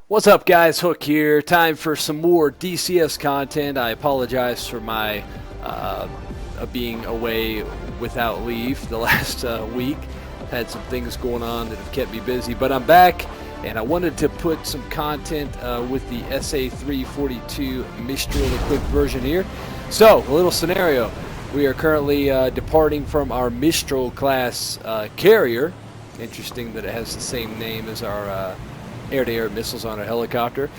What's up, guys? Hook here. Time for some more DCS content. I apologize for my being away without leave the last week. Had some things going on that have kept me busy, but I'm back, and I wanted to put some content with the SA342 Mistral equipped version here. So, a little scenario. We are currently departing from our Mistral class carrier. Interesting that it has the same name as our air-to-air missiles on a helicopter.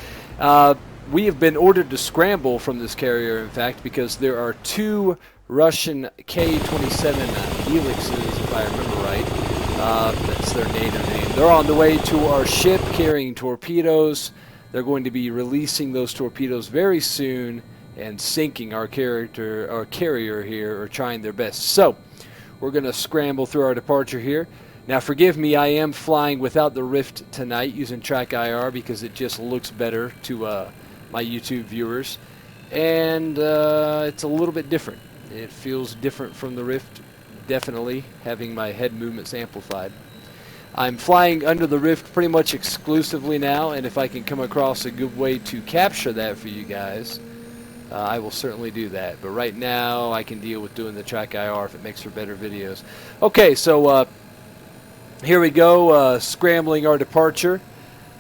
We have been ordered to scramble from this carrier, in fact, because there are two Russian K-27 Helixes, if I remember right. That's their native name. They're on the way to our ship carrying torpedoes. They're going to be releasing those torpedoes very soon and sinking our carrier here, or trying their best. So, we're going to scramble through our departure here. Now, forgive me, I am flying without the Rift tonight using Track IR because it just looks better to my YouTube viewers. And it's a little bit different. It feels different from the Rift, definitely, having my head movements amplified. I'm flying under the Rift pretty much exclusively now, and if I can come across a good way to capture that for you guys, I will certainly do that. But right now, I can deal with doing the Track IR if it makes for better videos. Okay, so here we go, scrambling our departure.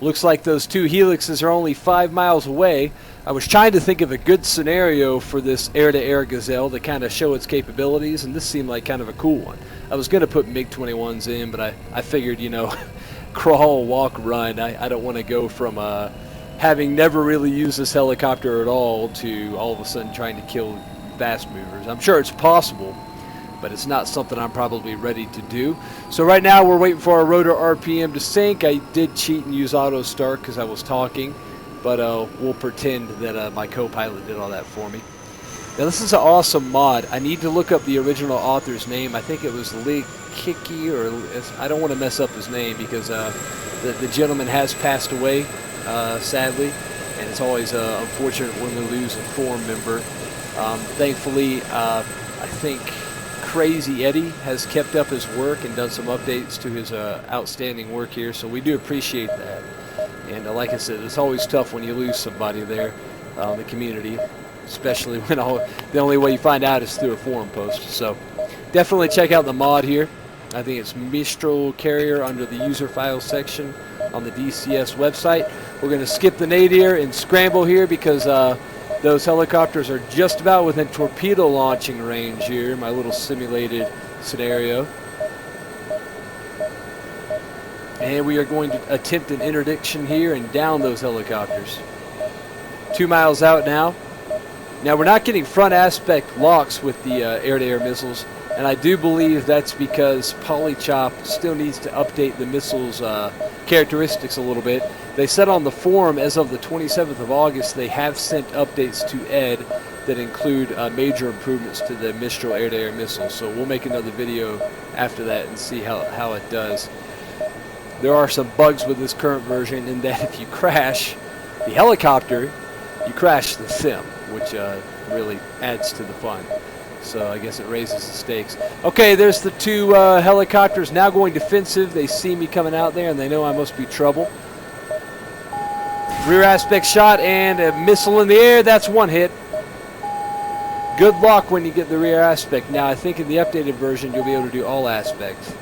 Looks like those two Helixes are only 5 miles away. I was trying to think of a good scenario for this air-to-air Gazelle to kind of show its capabilities, and this seemed like kind of a cool one. I was going to put MiG-21s in, but I figured, you know, crawl, walk, run. I don't want to go from having never really used this helicopter at all to all of a sudden trying to kill fast movers. I'm sure it's possible, but it's not something I'm probably ready to do. So right now we're waiting for our rotor RPM to sync. I did cheat and use auto start because I was talking, but we'll pretend that my co-pilot did all that for me. Now this is an awesome mod. I need to look up the original author's name. I think it was Lilkiki, or I don't want to mess up his name because the gentleman has passed away, sadly, and it's always unfortunate when we lose a forum member. Thankfully, I think Crazy Eddie has kept up his work and done some updates to his outstanding work here, so we do appreciate that. And like I said, it's always tough when you lose somebody there in the community, especially when the only way you find out is through a forum post. So definitely check out the mod here. I think it's Mistral Carrier under the user file section on the DCS website. We're going to skip the nadir and scramble here because those helicopters are just about within torpedo launching range here, my little simulated scenario. And we are going to attempt an interdiction here and down those helicopters. 2 miles out now. Now we're not getting front aspect locks with the air-to-air missiles, and I do believe that's because Polychop still needs to update the missiles' characteristics a little bit. They said on the forum as of the 27th of August they have sent updates to ED that include major improvements to the Mistral air-to-air missiles. So we'll make another video after that and see how it does. There are some bugs with this current version in that if you crash the helicopter, you crash the sim, which really adds to the fun. So I guess it raises the stakes. Okay, there's the two helicopters now going defensive. They see me coming out there and they know I must be trouble. Rear aspect shot and a missile in the air. That's one hit. Good luck when you get the rear aspect. Now I think in the updated version you'll be able to do all aspects.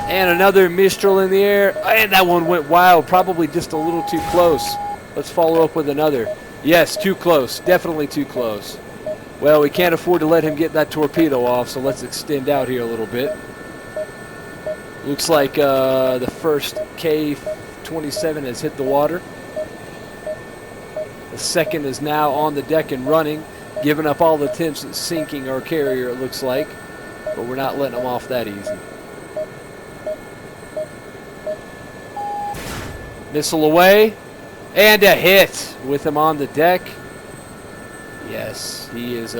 And another Mistral in the air. And that one went wild. Probably just a little too close. Let's follow up with another. Yes, too close. Definitely too close. Well, we can't afford to let him get that torpedo off, so let's extend out here a little bit. Looks like the first K-27 has hit the water. The second is now on the deck and running, giving up all the attempts at sinking our carrier, it looks like. But we're not letting them off that easy. Missile away. And a hit with him on the deck. Yes, he is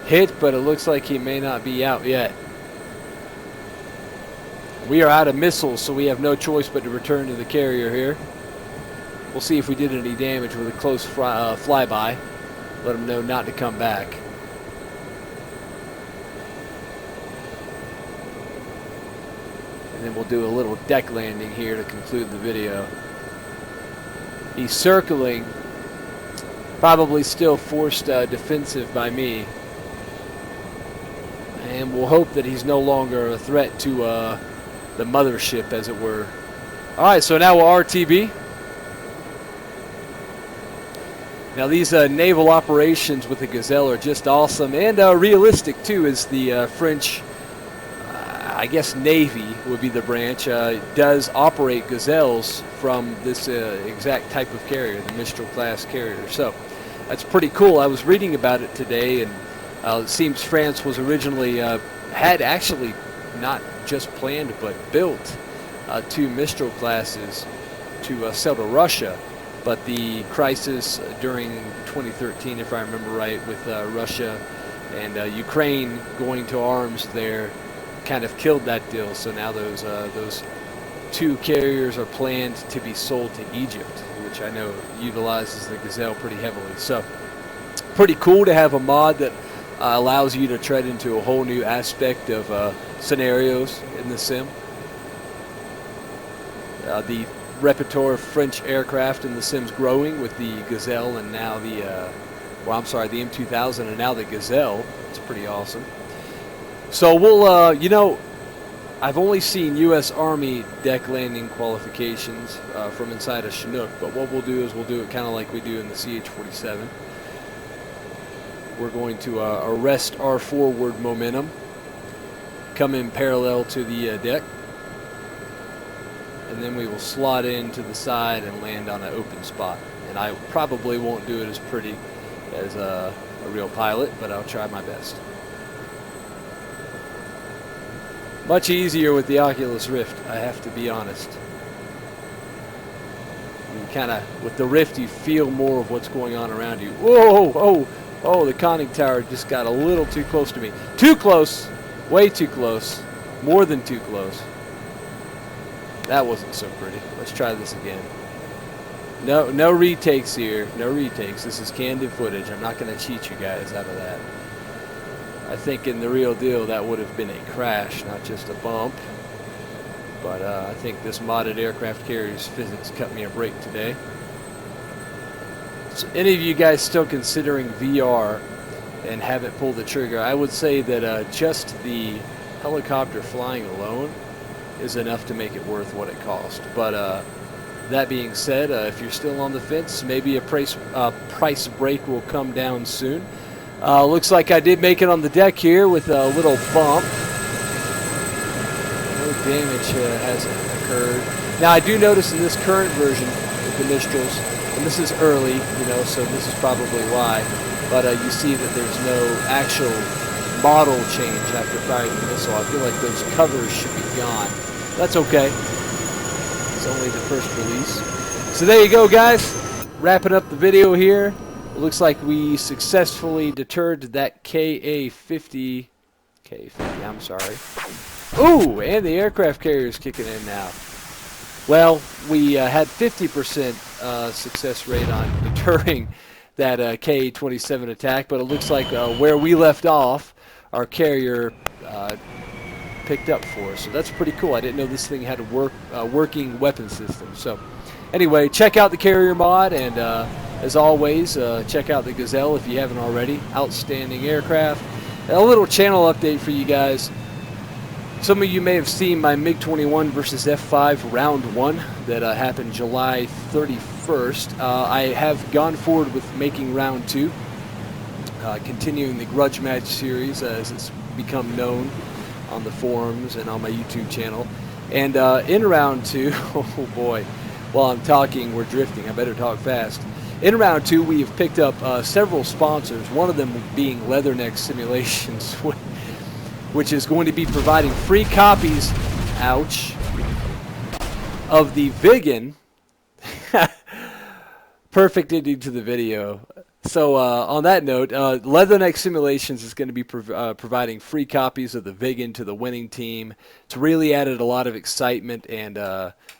hit, but it looks like he may not be out yet. We are out of missiles, so we have no choice but to return to the carrier here. We'll see if we did any damage with a close flyby. Let them know not to come back. And then we'll do a little deck landing here to conclude the video. He's circling, probably still forced defensive by me. And we'll hope that he's no longer a threat to the mothership, as it were. Alright, so now we'll RTB. Now these naval operations with the Gazelle are just awesome, and realistic too, as the French, I guess Navy would be the branch, does operate Gazelles from this exact type of carrier, the Mistral class carrier. So that's pretty cool. I was reading about it today, and it seems France was originally, had actually not just planned but built 2 Mistral classes to sell to Russia. But the crisis during 2013, if I remember right, with Russia and Ukraine going to arms there, kind of killed that deal. So now those 2 carriers are planned to be sold to Egypt, which I know utilizes the Gazelle pretty heavily. So pretty cool to have a mod that allows you to tread into a whole new aspect of scenarios in the sim. The repertoire of French aircraft in the Sims growing with the Gazelle and now the, the M2000 and now the Gazelle. It's pretty awesome. So we'll, you know, I've only seen U.S. Army deck landing qualifications from inside a Chinook, but what we'll do is we'll do it kind of like we do in the CH-47. We're going to arrest our forward momentum, come in parallel to the deck, and then we will slot in to the side and land on an open spot. And I probably won't do it as pretty as a real pilot, but I'll try my best. Much easier with the Oculus Rift, I have to be honest. You kind of, with the Rift, you feel more of what's going on around you. Whoa, oh, oh, the conning tower just got a little too close to me. Too close, way too close, more than too close. That wasn't so pretty. Let's try this again. No retakes here, no retakes. This is candid footage. I'm not going to cheat you guys out of that. I think in the real deal that would have been a crash, not just a bump. But I think this modded aircraft carrier's physics cut me a break today. So any of you guys still considering VR and haven't pulled the trigger, I would say that just the helicopter flying alone is enough to make it worth what it cost. But that being said, if you're still on the fence, maybe a price break will come down soon. Looks like I did make it on the deck here with a little bump. No damage hasn't occurred. Now I do notice in this current version of the Mistrals, and this is early, you know, so this is probably why, but you see that there's no actual model change after firing the missile. I feel like those covers should be gone. That's okay. It's only the first release. So there you go, guys. Wrapping up the video here. It looks like we successfully deterred that KA-50. I'm sorry. Ooh, and the aircraft carrier is kicking in now. Well, we had 50% success rate on deterring that KA-27 attack, but it looks like where we left off, our carrier picked up for us. So that's pretty cool. I didn't know this thing had a working weapon system. So anyway, check out the carrier mod, and as always, check out the Gazelle if you haven't already. Outstanding aircraft. And a little channel update for you guys. Some of you may have seen my MiG-21 versus F-5 round 1 that happened July 31st. I have gone forward with making round 2, continuing the grudge match series as it's become known on the forums and on my YouTube channel. And in round 2, oh boy, while I'm talking, we're drifting. I better talk fast. In round 2, we have picked up several sponsors, one of them being Leatherneck Simulations, which is going to be providing free copies, ouch, of the Vigan. Perfect ending to the video. So on that note, Leatherneck Simulations is going to be providing free copies of the Vegan to the winning team. It's really added a lot of excitement and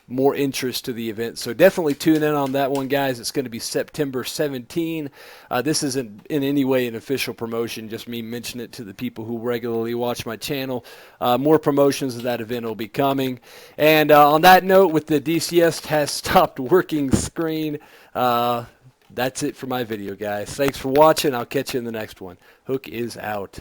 more interest to the event. So definitely tune in on that one, guys. It's going to be September 17. This isn't in any way an official promotion, just me mentioning it to the people who regularly watch my channel. More promotions of that event will be coming. And on that note, with the DCS has stopped working screen, that's it for my video, guys. Thanks for watching. I'll catch you in the next one. Hook is out.